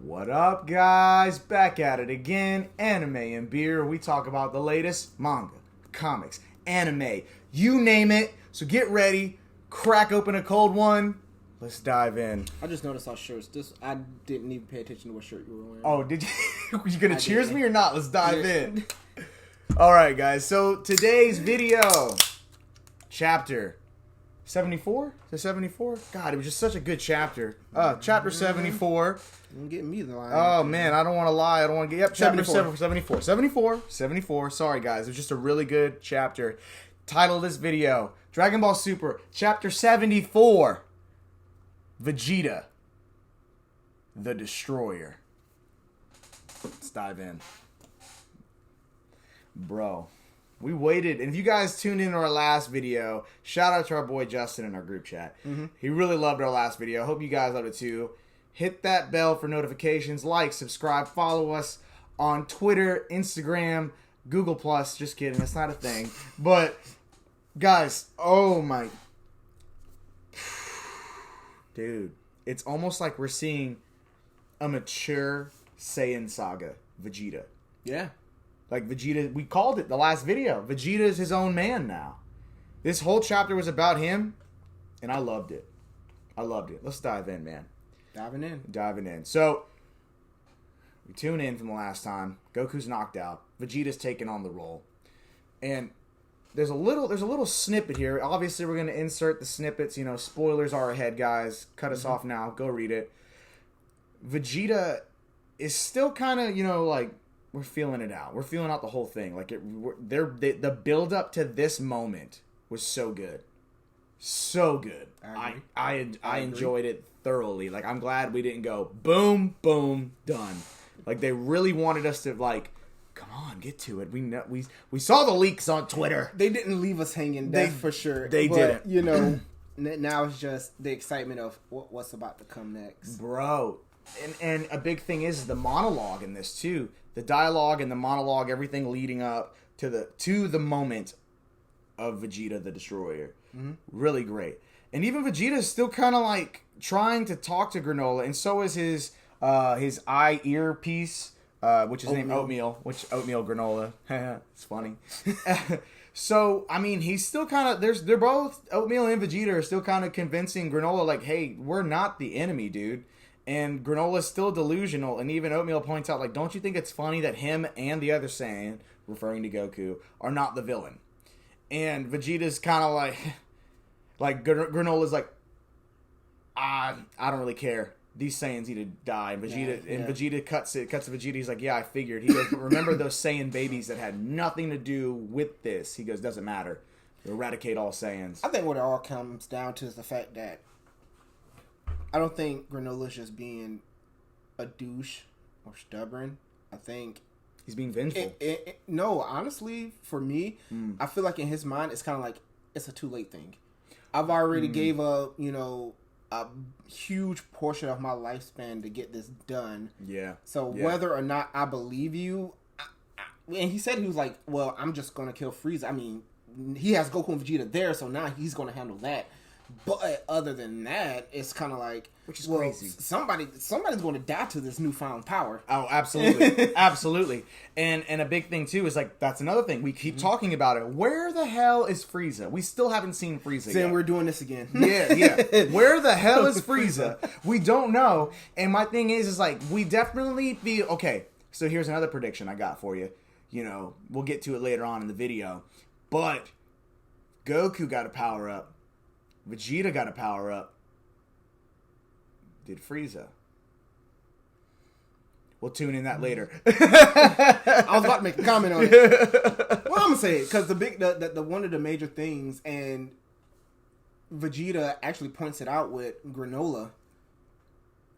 What up, guys? Back at it again. Anime and beer. We talk about the latest manga, comics, anime, you name it. So get ready, crack open a cold one. Let's dive in. I just noticed our shirts. I didn't even pay attention to what shirt you were wearing. Oh, did you? You gonna cheers me or not? Let's dive in. All right, guys. So today's video, chapter 74? Is it 74? God, it was just such a good chapter. Chapter 74. Don't get me the line. Oh, man, I don't want to lie. I don't want to get... Yep, chapter 74. Sorry, guys. It was just a really good chapter. Title of this video, Dragon Ball Super, Chapter 74. Vegeta, the Destroyer. Let's dive in. Bro, we waited, and if you guys tuned in to our last video, shout out to our boy Justin in our group chat. He really loved our last video. Hope you guys loved it too. Hit that bell for notifications, like, subscribe, follow us on Twitter, Instagram, Google+. Just kidding, that's not a thing. But, guys, oh my... Dude, it's almost like we're seeing a mature Saiyan saga, Vegeta. Yeah. Like Vegeta, we called it the last video. Vegeta is his own man now. This whole chapter was about him, and I loved it. Let's dive in, man. Diving in. So, we tune in from the last time. Goku's knocked out. Vegeta's taking on the role. And there's a little snippet here. Obviously, we're going to insert the snippets. You know, spoilers are ahead, guys. Cut us off now. Go read it. Vegeta is still kind of, you know, like, we're feeling it out. We're feeling out the whole thing. Like, the build up to this moment was so good. So good. I enjoyed it thoroughly. Like, I'm glad we didn't go boom, boom, done. Like, they really wanted us to, like, come on, get to it. We saw the leaks on Twitter. They didn't leave us hanging. That's for sure. They didn't. You know, now it's just the excitement of what's about to come next, bro. And a big thing is the monologue in this too. The dialogue and the monologue, everything leading up to the moment of Vegeta the Destroyer. Really great. And even Vegeta is still kind of like trying to talk to Granola, and so is his eye ear piece, which is named Oatmeal, Oatmeal Granola. It's funny. So, I mean, he's still kind of, they're both, Oatmeal and Vegeta are still kind of convincing Granola, like, hey, we're not the enemy, dude. And Granola's still delusional, and even Oatmeal points out, like, don't you think it's funny that him and the other Saiyan, referring to Goku, are not the villain? And Vegeta's kind of like Granola's like, I don't really care. These Saiyans need to die. And Vegeta cuts to Vegeta. He's like, yeah, I figured. He goes, remember those Saiyan babies that had nothing to do with this? He goes, doesn't matter. Eradicate all Saiyans. I think what it all comes down to is the fact that I don't think Granola's just being a douche or stubborn. I think he's being vengeful. No, honestly, for me, I feel like in his mind, it's kind of like it's a too late thing. I've already gave up, you know, a huge portion of my lifespan to get this done. Yeah. So whether or not I believe you, and he said he was like, well, I'm just going to kill Frieza. I mean, he has Goku and Vegeta there, so now he's going to handle that. But other than that, it's kind of like, which is crazy. Somebody's going to die to this newfound power. Oh, absolutely, absolutely. And a big thing too is like that's another thing we keep talking about it. Where the hell is Frieza? We still haven't seen Frieza. Then yet. We're doing this again. Yeah. Where the hell is Frieza? We don't know. And my thing is like we definitely feel okay. So here's another prediction I got for you. You know, we'll get to it later on in the video, but Goku got to power up. Vegeta got a power up. Did Frieza? We'll tune in that later. I was about to make a comment on it. Well, I'm gonna say it because the one of the major things, and Vegeta actually points it out with Granola.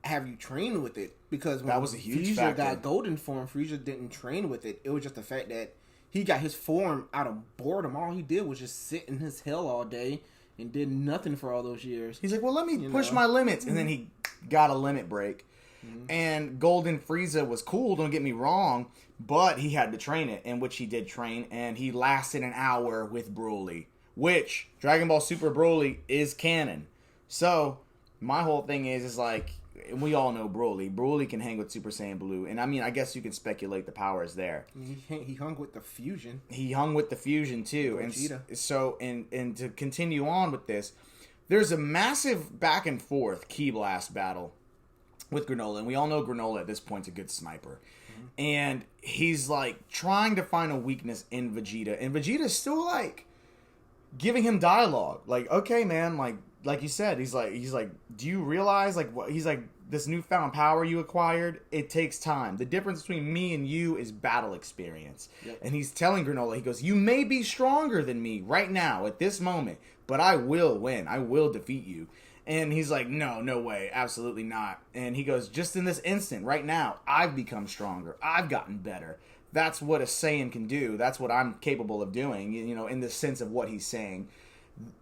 Have you trained with it? Because when that was a huge Frieza factor. got golden form, Frieza didn't train with it. It was just the fact that he got his form out of boredom. All he did was just sit in his hell all day. And did nothing for all those years. He's like, well, let me push my limits. And then he got a limit break. And Golden Frieza was cool, don't get me wrong. But he had to train it, in which he did train. And he lasted an hour with Broly. Which, Dragon Ball Super Broly is canon. So, my whole thing is like, and we all know Broly. Broly can hang with Super Saiyan Blue, and I mean, I guess you can speculate the power is there. He hung with the fusion. He hung with the fusion too, Vegeta. and so and to continue on with this, there's a massive back and forth Ki Blast battle with Granola, and we all know Granola at this point's a good sniper. And he's like trying to find a weakness in Vegeta, and Vegeta's still like giving him dialogue. Like, okay, man, like you said, he's like, do you realize like what he's like, this newfound power you acquired, it takes time. The difference between me and you is battle experience. Yep. And he's telling Granola, he goes, you may be stronger than me right now at this moment, but I will win. I will defeat you. And he's like, no way, absolutely not. And he goes, just in this instant, right now, I've become stronger. I've gotten better. That's what a Saiyan can do. That's what I'm capable of doing, you know, in the sense of what he's saying.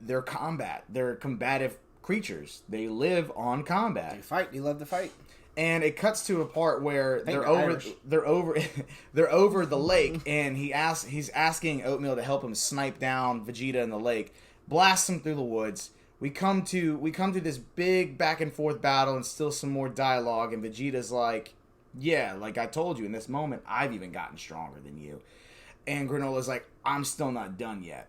They're combat. They're combative creatures. They live on combat. They fight. They love to fight. And it cuts to a part where they're over the lake, and he's asking Oatmeal to help him snipe down Vegeta in the lake, blast him through the woods. We come to this big back and forth battle, and still some more dialogue, and Vegeta's like, yeah, like I told you, in this moment, I've even gotten stronger than you. And Granola's like, I'm still not done yet.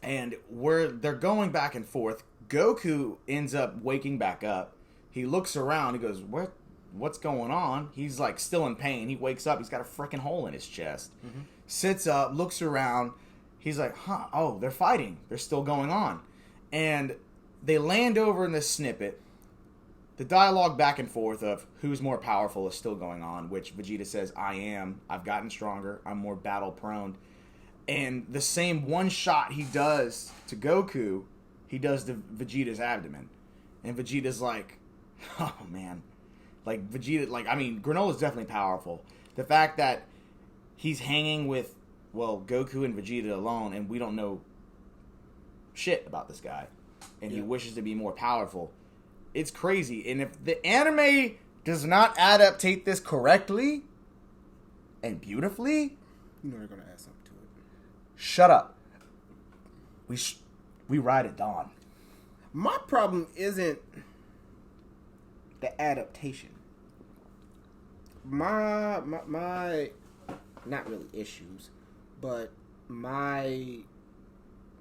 And they're going back and forth. Goku ends up waking back up. He looks around, he goes, what's going on? He's like still in pain. He wakes up, he's got a freaking hole in his chest. Mm-hmm. Sits up, looks around, he's like, oh, they're fighting. They're still going on. And they land over in this snippet. The dialogue back and forth of who's more powerful is still going on, which Vegeta says, I am. I've gotten stronger. I'm more battle prone. And the same one shot he does to Goku, he does to Vegeta's abdomen. And Vegeta's like, oh man. Like Vegeta, like, I mean, Granola's definitely powerful. The fact that he's hanging with, well, Goku and Vegeta alone, and we don't know shit about this guy, and he wishes to be more powerful. It's crazy. And if the anime does not adaptate this correctly and beautifully, you know they're gonna add something to it. Shut up. We ride at dawn. My problem isn't the adaptation. My not really issues, but my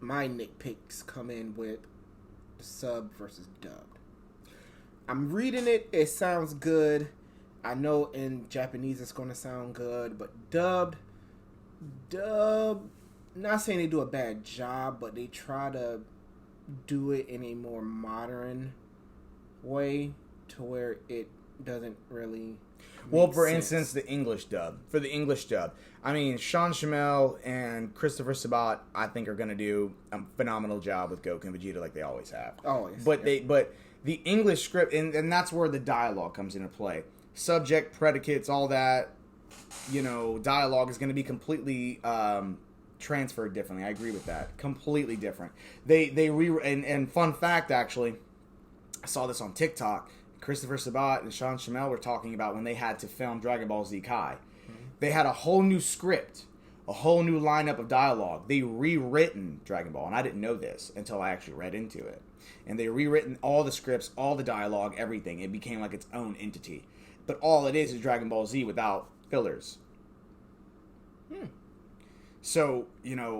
nitpicks come in with sub versus dubbed. I'm reading it, it sounds good. I know in Japanese it's going to sound good, but dubbed, not saying they do a bad job, but they try to do it in a more modern way to where it doesn't really for instance, the English dub. For the English dub, I mean, Sean Shamel and Christopher Sabat, I think, are going to do a phenomenal job with Goku and Vegeta like they always have. Always. But the English script, and that's where the dialogue comes into play. Subject, predicates, all that, dialogue is going to be completely transferred differently. I agree with that. Completely different. And fun fact, actually, I saw this on TikTok. Christopher Sabat and Sean Shamel were talking about when they had to film Dragon Ball Z Kai. Mm-hmm. They had a whole new script, a whole new lineup of dialogue. They rewritten Dragon Ball, and I didn't know this until I actually read into it. And they rewritten all the scripts, all the dialogue, everything. It became like its own entity. But all it is Dragon Ball Z without fillers. So,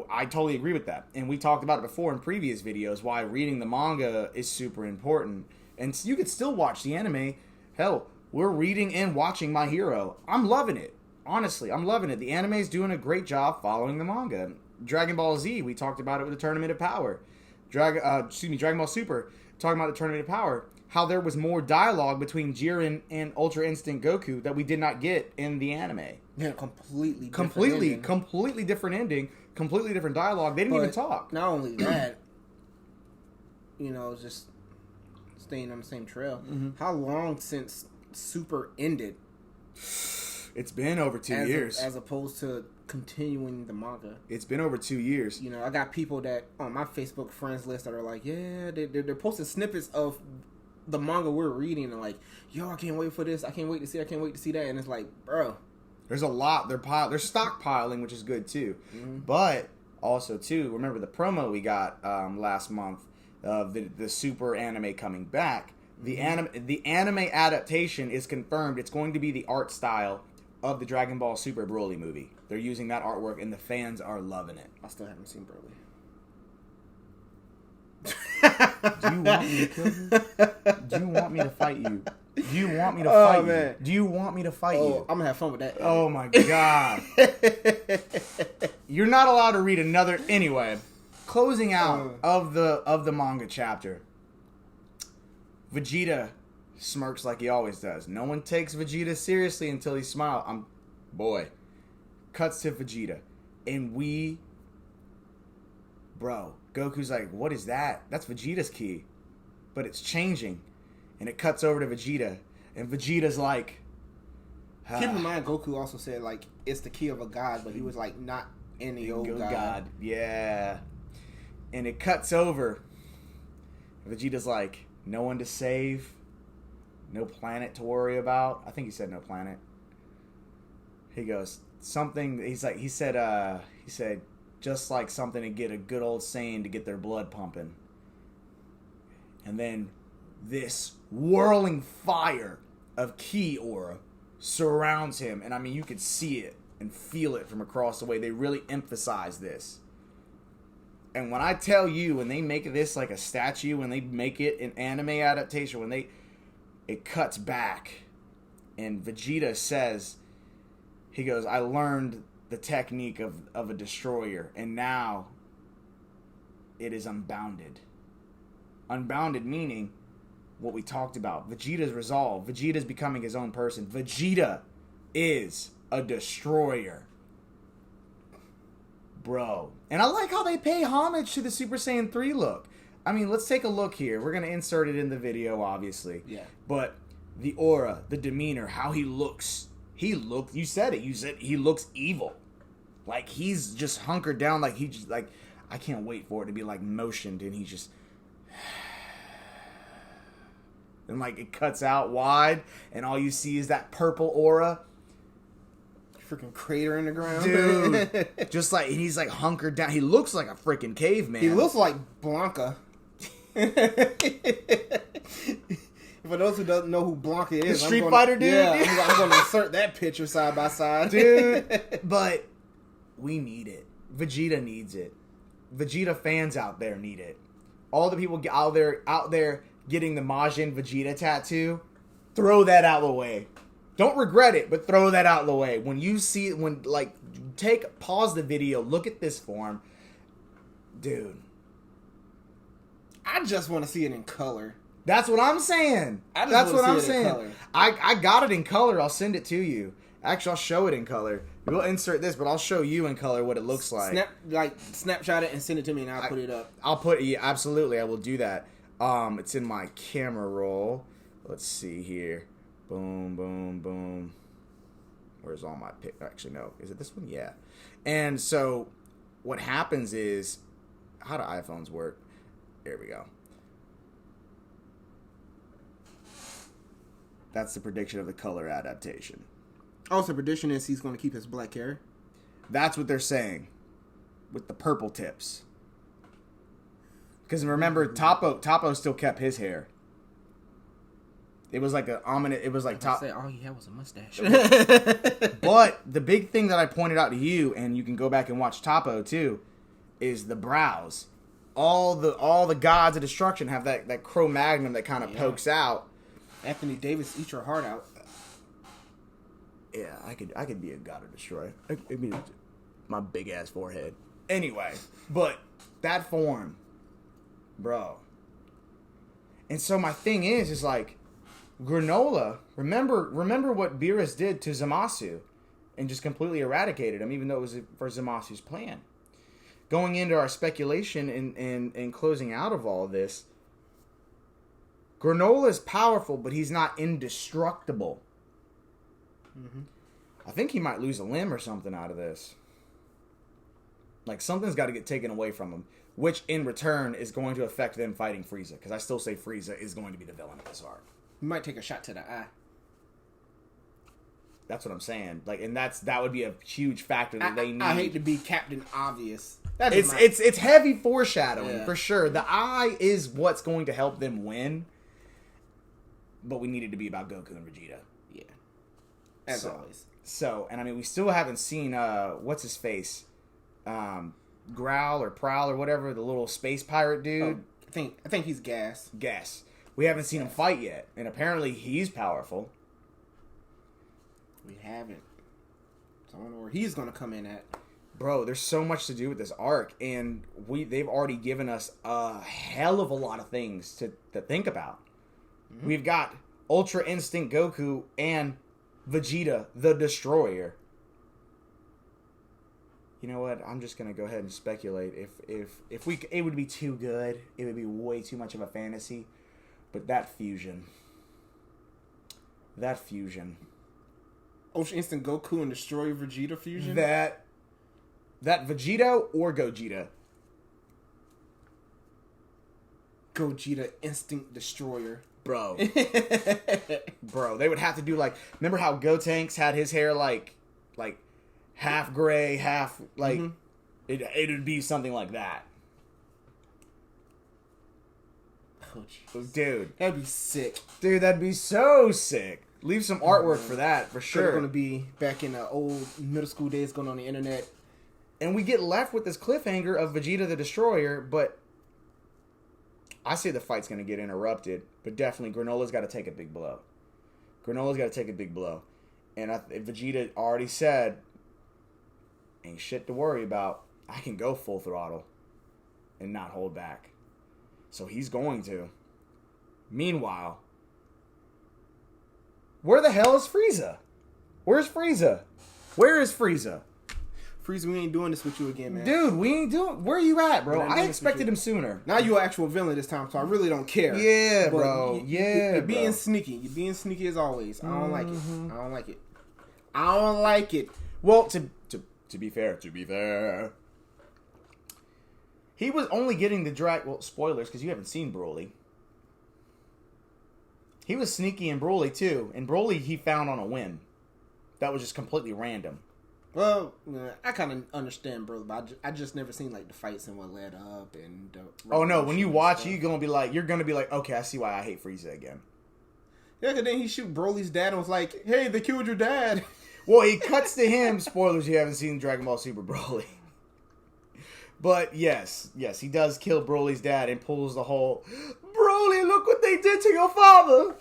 I totally agree with that. And we talked about it before in previous videos, why reading the manga is super important. And you could still watch the anime. Hell, we're reading and watching My Hero. I'm loving it. Honestly, I'm loving it. The anime is doing a great job following the manga. Dragon Ball Z, we talked about it with the Tournament of Power. Dragon Ball Super, talking about the Tournament of Power. How there was more dialogue between Jiren and Ultra Instinct Goku that we did not get in the anime. Yeah, completely different ending, completely different dialogue. They didn't even talk. Not only that, just staying on the same trail. Mm-hmm. How long since Super ended? It's been over 2 years. As opposed to continuing the manga. It's been over 2 years. I got people that on my Facebook friends list that are like, yeah, they're posting snippets of the manga we're reading and like, yo, I can't wait for this. I can't wait to see that. And it's like, bro. There's a lot. They're stockpiling, which is good too. Mm-hmm. But also too, remember the promo we got last month of the Super anime coming back. The anime adaptation is confirmed. It's going to be the art style of the Dragon Ball Super Broly movie. They're using that artwork, and the fans are loving it. I still haven't seen Broly. Do you want me to kill you? Do you want me to fight you? Do you want me to fight you? Do you want me to fight you? I'm gonna have fun with that. Oh my god. You're not allowed to read another anyway. Closing out of the manga chapter. Vegeta smirks like he always does. No one takes Vegeta seriously until he smiles. Cuts to Vegeta. And Goku's like, what is that? That's Vegeta's ki. But it's changing. And it cuts over to Vegeta. And Vegeta's like... Keep in mind, Goku also said, like, it's the ki of a god, but he was like, not any old god. Yeah. And it cuts over. Vegeta's like, no one to save. No planet to worry about. I think he said no planet. He goes, something... He said, just like something to get a good old Saiyan to get their blood pumping. And then this whirling fire of ki aura surrounds him. And I mean, you could see it and feel it from across the way. They really emphasize this. And when I tell you, when they make this like a statue, when they make it an anime adaptation, it cuts back. And Vegeta says, he goes, I learned the technique of a destroyer, and now it is unbounded. Unbounded meaning what we talked about. Vegeta's resolve. Vegeta's becoming his own person. Vegeta is a destroyer. Bro. And I like how they pay homage to the Super Saiyan 3 look. I mean, let's take a look here. We're going to insert it in the video, obviously. Yeah. But the aura, the demeanor, how he looks. You said it. You said he looks evil. Like, he's just hunkered down, like, he just, like, I can't wait for it to be, like, motioned, and he just, and, like, it cuts out wide, and all you see is that purple aura. Freaking crater in the ground. Dude. Just, like, and he's, like, hunkered down. He looks like a freaking caveman. He looks like Blanca. For those who don't know who Blanca is, Street Fighter dude? Yeah, I'm going to insert that picture side by side. Dude, but... we need it. Vegeta needs it. Vegeta fans out there need it. All the people out there getting the Majin Vegeta tattoo, throw that out of the way. Don't regret it, but throw that out of the way. When you see it, pause the video, look at this form. Dude. I just want to see it in color. That's what I'm saying. That's what I'm saying. I got it in color. I'll send it to you. Actually, I'll show it in color. We'll insert this, but I'll show you in color what it looks like. Snapshot it and send it to me, and I'll put it up. Absolutely, I will do that. It's in my camera roll. Let's see here. Boom, boom, boom. Where's all my pic? Actually, no. Is it this one? Yeah. And so, what happens is, how do iPhones work? There we go. That's the prediction of the color adaptation. Also, prediction is he's going to keep his black hair. That's what they're saying. With the purple tips. Because remember, Topo still kept his hair. It was like an ominous... It was like... all he had was a mustache. But the big thing that I pointed out to you, and you can go back and watch Topo too, is the brows. All the gods of destruction have that Cro-Magnon that kind of pokes out. Anthony Davis, eat your heart out. Yeah, I could be a god of destroy. I mean, my big ass forehead. Anyway, but that form, bro. And so my thing is like, Granola. Remember what Beerus did to Zamasu, and just completely eradicated him, even though it was for Zamasu's plan. Going into our speculation and closing out of all this, Granola is powerful, but he's not indestructible. Mm-hmm. I think he might lose a limb or something out of this. Like, something's got to get taken away from him, which in return is going to affect them fighting Frieza, because I still say Frieza is going to be the villain of this arc. He might take a shot to the eye. That's what I'm saying. Like, and that would be a huge factor that they need. I hate to be Captain Obvious. It's heavy foreshadowing for sure. The eye is what's going to help them win. but we need it to be about Goku and Vegeta. Yeah. As always. So, and I mean, we still haven't seen, what's his face? Growl or Prowl or whatever, the little space pirate dude. Oh, I think he's Gas. Gas. We haven't seen him fight yet, and apparently he's powerful. We haven't. So I don't know where he's going to come in at. Bro, there's so much to do with this arc, and they've already given us a hell of a lot of things to think about. Mm-hmm. We've got Ultra Instinct Goku and Vegeta the Destroyer. You know what? I'm just gonna go ahead and speculate. If we, it would be too good. It would be way too much of a fantasy. But that fusion. Ultra Instinct Goku and Destroyer Vegeta fusion? That Vegeta or Gogeta? Gogeta Instinct Destroyer. Bro. Bro, they would have to do like, remember how Gotenks had his hair like half gray, half like, it would be something like that. Oh, dude. That'd be sick. Dude, that'd be so sick. Leave some artwork for that, for sure. They're going to be back in the old middle school days going on the internet. And we get left with this cliffhanger of Vegeta the Destroyer, but I say the fight's going to get interrupted. But definitely, Granola's got to take a big blow. And Vegeta already said, ain't shit to worry about. I can go full throttle and not hold back. So he's going to. Meanwhile, where the hell is Frieza? Where's Frieza? Where is Frieza? Frieza, we ain't doing this with you again, man. Dude, we ain't doing... Where are you at, bro? I expected him sooner. Now you're an actual villain this time, so I really don't care. Yeah, bro. You're being sneaky. You're being sneaky as always. I don't like it. I don't like it. Well, to be fair, he was only getting the well, spoilers, because you haven't seen Broly. He was sneaky in Broly, too. And Broly, he found on a whim. That was just completely random. Well, I kind of understand, bro, but I just never seen like the fights and what led up and. Oh no! When you watch, you're gonna be like, okay, I see why I hate Frieza again. Yeah, cause then he shoot Broly's dad and was like, "Hey, they killed your dad." Well, he cuts to him. Spoilers: you haven't seen Dragon Ball Super Broly. But yes, he does kill Broly's dad and pulls the whole Broly, look what they did to your father.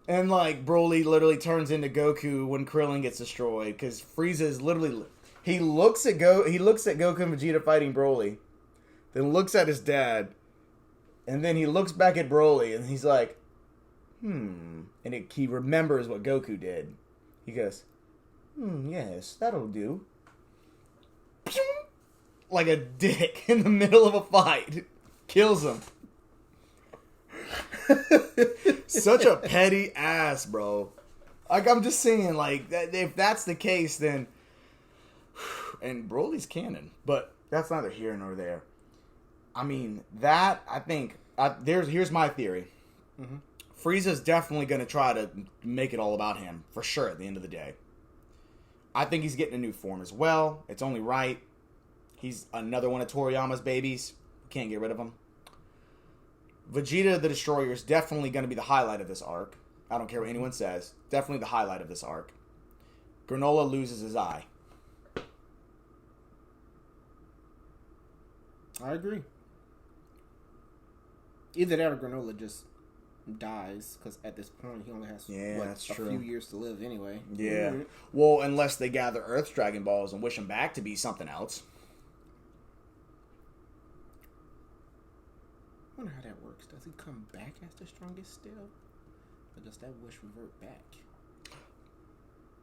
And, like, Broly literally turns into Goku when Krillin gets destroyed. Because Frieza is literally... He looks at Goku and Vegeta fighting Broly. Then looks at his dad. And then he looks back at Broly. And he's like, And he remembers what Goku did. He goes, yes, that'll do. Like a dick in the middle of a fight. Kills him. Such a petty ass, bro. Like, I'm just saying, like, if that's the case, then... And Broly's canon, but that's neither here nor there. I mean, that, I think... here's my theory. Mm-hmm. Frieza's definitely going to try to make it all about him, for sure, at the end of the day. I think he's getting a new form as well. It's only right. He's another one of Toriyama's babies. Can't get rid of him. Vegeta the Destroyer is definitely going to be the highlight of this arc. I don't care what anyone says. Definitely the highlight of this arc. Granola loses his eye. I agree. Either that or Granola just dies, because at this point he only has a few years to live anyway. Yeah. Mm-hmm. Well, unless they gather Earth's Dragon Balls and wish him back to be something else. I wonder how that works. Does he come back as the strongest still? Or does that wish revert back?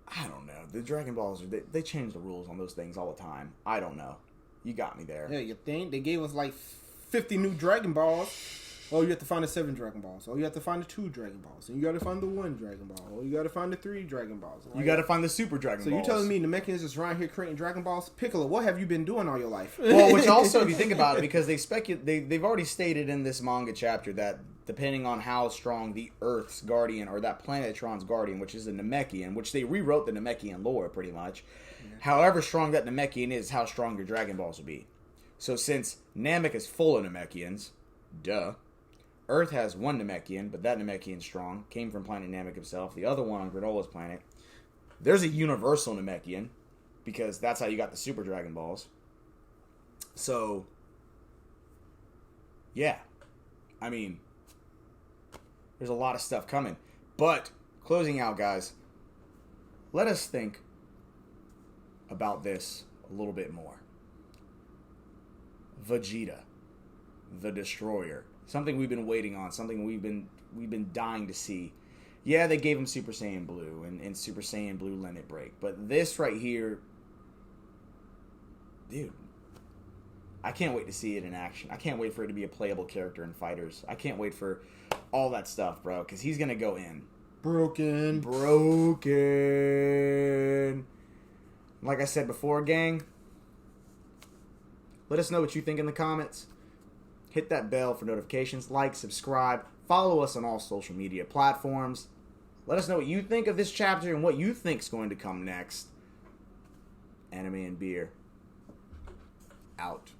I don't know. The Dragon Balls, they change the rules on those things all the time. I don't know. You got me there. Yeah, you think? They gave us like 50 new Dragon Balls. Oh, you have to find the 7 Dragon Balls. Oh, you have to find the 2 Dragon Balls. And you got to find the 1 Dragon Ball. Oh, you got to find the 3 Dragon Balls. You got to find the Super Dragon Balls. So you're telling me the Namekians is around here creating Dragon Balls? Piccolo, what have you been doing all your life? Well, which also, if you think about it, because they've already stated in this manga chapter that depending on how strong the Earth's Guardian, or that Planetron's Guardian, which is the Namekian, which they rewrote the Namekian lore pretty much. Yeah. However strong that Namekian is, how strong your Dragon Balls will be. So since Namek is full of Namekians, duh, Earth has one Namekian, but that Namekian's strong. Came from Planet Namek himself. The other one on Granola's planet. There's a universal Namekian, because that's how you got the Super Dragon Balls. So, yeah. I mean, there's a lot of stuff coming. But, closing out, guys, let us think about this a little bit more. Vegeta, the Destroyer. Something we've been waiting on. Something we've been dying to see. Yeah, they gave him Super Saiyan Blue and Super Saiyan Blue Limit Break. But this right here, dude, I can't wait to see it in action. I can't wait for it to be a playable character in Fighters. I can't wait for all that stuff, bro, because he's going to go in. Broken. Like I said before, gang, let us know what you think in the comments. Hit that bell for notifications. Like, subscribe. Follow us on all social media platforms. Let us know what you think of this chapter and what you think is going to come next. Anime and Beer. Out.